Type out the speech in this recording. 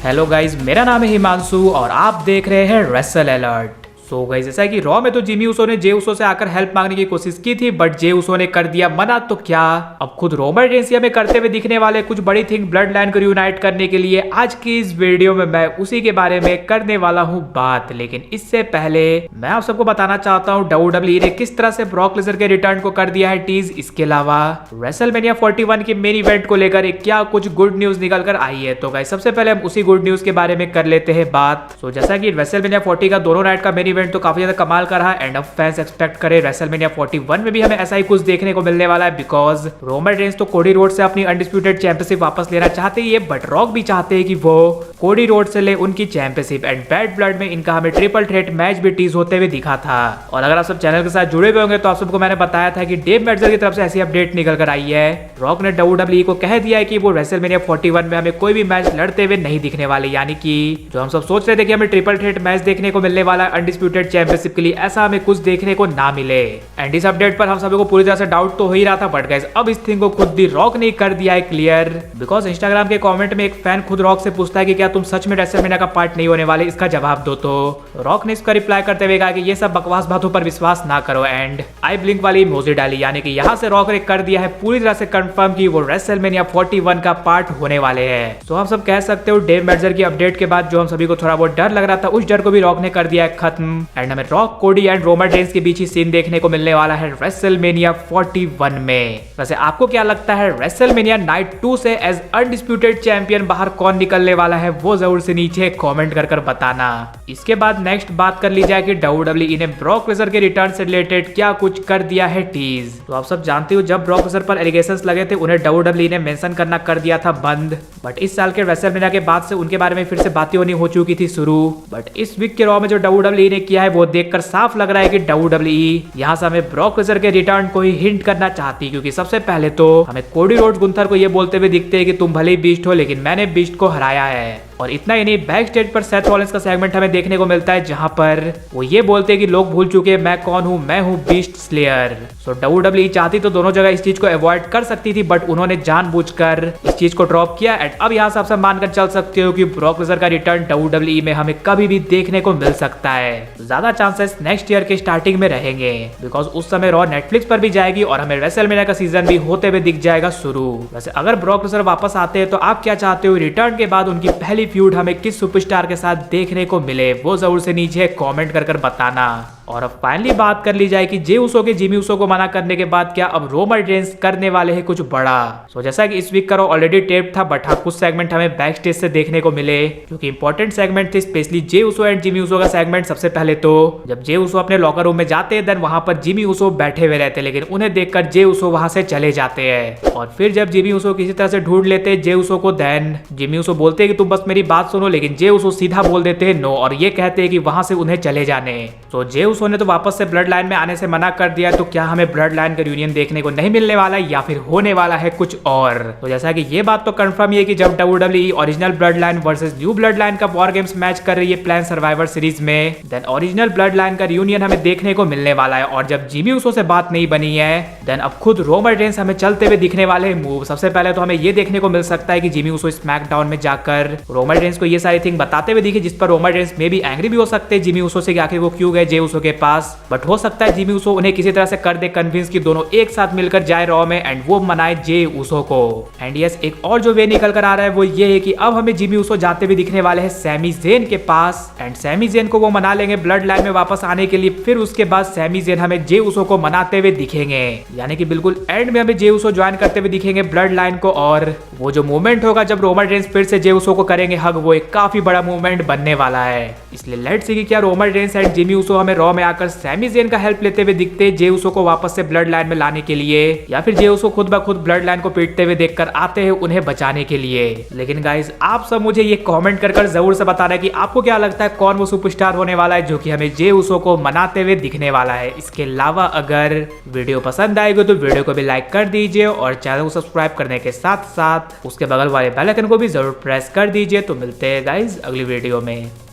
Hello guys, मेरा नाम है हिमांशु और आप देख रहे हैं रेसल अलर्ट। सो गाइस, जैसा कि रॉ में तो जिमी उसो ने जे उसो से आकर हेल्प मांगने की कोशिश की थी, बट जे उसो ने कर दिया मना। तो क्या अब खुद रोमन रेंस हमें करते हुए दिखने वाले कुछ बड़ी थिंग ब्लड लाइन को यूनाइट करने के लिए? आज की इस वीडियो में मैं उसी के बारे में करने वाला हूँ बात। लेकिन इससे पहले मैं आप सबको बताना चाहता हूँ WWE ने किस तरह से ब्रॉक लेसनर के रिटर्न को कर दिया है टीज। इसके अलावा रेसलमेनिया 41 के मेन इवेंट को लेकर क्या कुछ गुड न्यूज निकल कर आई है। तो गाइस, सबसे पहले हम उसी गुड न्यूज के बारे में कर लेते हैं बात। तो जैसा कि रेसलमेनिया 40 का दोनों नाइट का मेन इवेंट तो काफी ज्यादा कमाल का रहा एंड अब फैंस एक्सपेक्ट करे रेसलमेनिया 41 में भी हमें ऐसा ही कुछ देखने को मिलने वाला है, बिकॉज रोमन रेंस तो कोडी रोड से अपनी अनडिस्प्यूटेड चैंपियनशिप वापस लेना चाहते ही है, बट रॉक भी चाहते हैं कि वो कोडी रोड से ले उनकी चैंपियनशिप। एंड बैड ब्लड में इनका हमें ट्रिपल थ्रेट मैच भी टीज होते हुए दिखा था। और अगर आप सब चैनल के साथ जुड़े हुए होंगे तो आप सबको मैंने बताया था कि डेव मेल्ट्जर की तरफ से ऐसी अपडेट निकल कर आई है। रॉक ने WWE को कह दिया है कि वो रेसलमेनिया 41 में हमें कोई भी मैच लड़ते हुए नहीं दिखने वाले, यानी कि जो हम सब सोच रहे थे कि हमें ट्रिपल थ्रेट मैच देखने को मिलने वाला अनडिस्प्यूटेड चैंपियनशिप के लिए, ऐसा हमें कुछ देखने को ना मिले। एंड इस अपडेट पर हम सभी को पूरी तरह से डाउट तो हो ही रहा था, बट गाइस अब इस थिंग को खुद भी रॉक ने कर दिया है क्लियर। बिकॉज इंस्टाग्राम के कमेंट में एक फैन खुद रॉक से पूछता है कि क्या तुम सच में रेसलमेनिया का पार्ट नहीं होने वाले, इसका जवाब दो। तो रॉक ने इसका रिप्लाई करते हुए कहा कि ये सब बकवास बातों पर विश्वास ना करो एंड आई ब्लिंक वाली इमोजी डाली, यानी कि यहाँ से रॉक ने कर दिया है पूरी तरह से कंफर्म कि वो रेसलमेनिया 41 का पार्ट होने वाले हैं। तो हम सब कह सकते हो डेव मेल्ट्जर की अपडेट के बाद जो हम सभी को थोड़ा बहुत डर लग रहा था, उस डर को भी रॉक ने कर दिया है खत्म। एंड हमें रॉक, कोडी एंड रोमन रेंस के बीच ही सीन देखने को मिलने वाला है रेसलमेनिया 41 में। वैसे आपको क्या लगता है, रेसलमेनिया नाइट 2 से एज अनडिस्प्यूटेड चैंपियन बाहर कौन निकलने वाला है? वो जरूर से नीचे कमेंट कर बताना। इसके बाद नेक्स्ट बात कर ली जाए कि WWE ने ब्रॉक लेसनर के रिटर्न से रिलेटेड क्या कुछ कर दिया है टीज। तो आप सब जानते हो जब ब्रॉक लेसनर पर एलिगेशंस लगे थे, उन्हें WWE ने मेंशन करना कर दिया था बंद, बट इस साल के रेसलमेनिया के बाद से उनके बारे में फिर से बातें होनी हो चुकी थी शुरू। बट इस वीक के रॉ में जो WWE ने किया है वो देखकर साफ लग रहा है कि WWE यहाँ से हमें ब्रॉक लेसनर के रिटर्न को ही हिंट करना चाहती, क्योंकि सबसे पहले तो हमें कोडी रोड्स गुंथर को ये बोलते हुए दिखते हैं कि तुम भले ही बीस्ट हो लेकिन मैंने बीस्ट को हराया है। और इतना ही नहीं, बैक स्टेज पर सेथ रॉलिंस का सेगमेंट हमें देखने को मिलता है जहां पर वो ये बोलते हैं कि लोग भूल चुके हैं मैं कौन हूं, मैं हूं बीस्ट स्लेयर। सो WWE चाहती तो दोनों जगह इस चीज को अवॉइड कर सकती थी, बट उन्होंने जानबूझकर इस चीज को ड्रॉप किया। एंड अब यहाँ से आप सब मानकर चल सकते हो कि ब्रॉक लेसनर का रिटर्न WWE में हमें कभी भी देखने को मिल सकता है। ज्यादा चांसेस नेक्स्ट ईयर के स्टार्टिंग में रहेंगे, बिकॉज उस समय रॉ नेटफ्लिक्स पर भी जाएगी और हमें रेसलमेनिया का सीजन भी होते हुए दिख जाएगा शुरू। वैसे अगर ब्रॉक लेसनर वापस आते हैं तो आप क्या चाहते हो, रिटर्न के बाद उनकी पहली फ्यूड हमें किस सुपरस्टार के साथ देखने को मिले? वो जरूर से नीचे कमेंट कर बताना। और अब फाइनली बात कर ली जाए कि जे उसो के जिमी उसो को मना करने के बाद क्या अब रोमन रेंस करने वाले हैं कुछ बड़ा। सो जैसा कि इस वीक का ऑलरेडी टेप था, बट हाँ कुछ सेगमेंट हमें बैक स्टेज से देखने को मिले जो कि इंपॉर्टेंट सेगमेंट थे, specially J Uso and Jimmy Uso का सेगमेंट। सबसे पहले तो जब जे उसो अपने लॉकर रूम में जाते हैं, देन वहां पर जिमी उसो बैठे हुए रहते हैं, लेकिन उन्हें देखकर जे उसो वहां से चले जाते हैं। और फिर जब जिमी उसो किसी तरह से ढूंढ लेते हैं जे उसो को, देन जिमी उसो बोलते हैं कि तुम बस मेरी बात सुनो, लेकिन जे उसो सीधा बोल देते हैं नो, और ये कहते हैं कि वहां से उन्हें चले जाने। तो जे उसो ने तो वापस से ब्लड लाइन में आने से मना कर दिया। तो क्या हमें ब्लड लाइन का यूनियन देखने को नहीं मिलने वाला है या फिर होने वाला है कुछ और? तो जैसा कि ये बात तो कंफर्म ही है कि जब WWE original blood line versus new blood line का वॉर गेम्स मैच कर रही है प्लान सर्वाइवर सीरीज में, देन ओरिजिनल ब्लड लाइन का यूनियन हमें देखने को मिलने वाला है। और जब जिमी उसो से बात नहीं बनी है, देन अब खुद रोमन रेंस हमें चलते हुए दिखने वाले मूव। सबसे पहले तो हमें ये देखने को मिल सकता है कि जिमी उसो स्मैकडाउन में जाकर रोमन रेंस को ये सारी थिंग बताते हुए दिखे, जिस पर रोमन रेंस में भी एंग्री भी हो सकते हैं जिमी उसो से कि आखिर वो क्यों गए जे उसो के पास। बट हो सकता है जिमी उसो उन्हें किसी तरह से कर दे कन्विंस कि दोनों एक साथ मिलकर जाए रॉ में एंड वो मनाए जे उसो को। एंड यस, एक और जो वे निकल कर आ रहा है वो ये है कि अब हमें जिमी उसो जाते हुए दिखने वाले हैं सैमी ज़ेन के पास, एंड सैमी ज़ेन को वो मना लेंगे ब्लड लाइन में वापस आने के लिए। फिर उसके बाद सैमी ज़ेन हमें जे उसो को मनाते हुए दिखेंगे, यानी कि बिल्कुल एंड में हमें जे उसो ज्वाइन करते हुए दिखेंगे ब्लड लाइन को। और वो जो मूवमेंट होगा जब रोमन रेंस फिर से जे उसो को करेंगे हग, वो एक काफी बड़ा मूवमेंट बनने वाला है। इसलिए लेट्स सी कि क्या Roman Reigns and Jimmy Uso हमें रॉ में आकर सैमी ज़ेन का हेल्प लेते हुए दिखते हैं जे उसो को वापस से ब्लड लाइन में लाने के लिए, या फिर जे उसो खुद ब खुद ब्लड लाइन को पीटते हुए देखकर आते हैं उन्हें बचाने के लिए। लेकिन गाइस आप सब मुझे ये कमेंट कर जरूर से बताना है कि आपको क्या लगता है कौन वो सुपरस्टार होने वाला है जो कि हमें जे उसो को मनाते हुए दिखने वाला है। इसके अलावा अगर वीडियो पसंद आएगी तो वीडियो को भी लाइक कर दीजिए और चैनल को सब्सक्राइब करने के साथ साथ उसके बगल वाले बेल आइकन को भी जरूर प्रेस कर दीजिए। तो मिलते हैं गाइस अगली वीडियो में।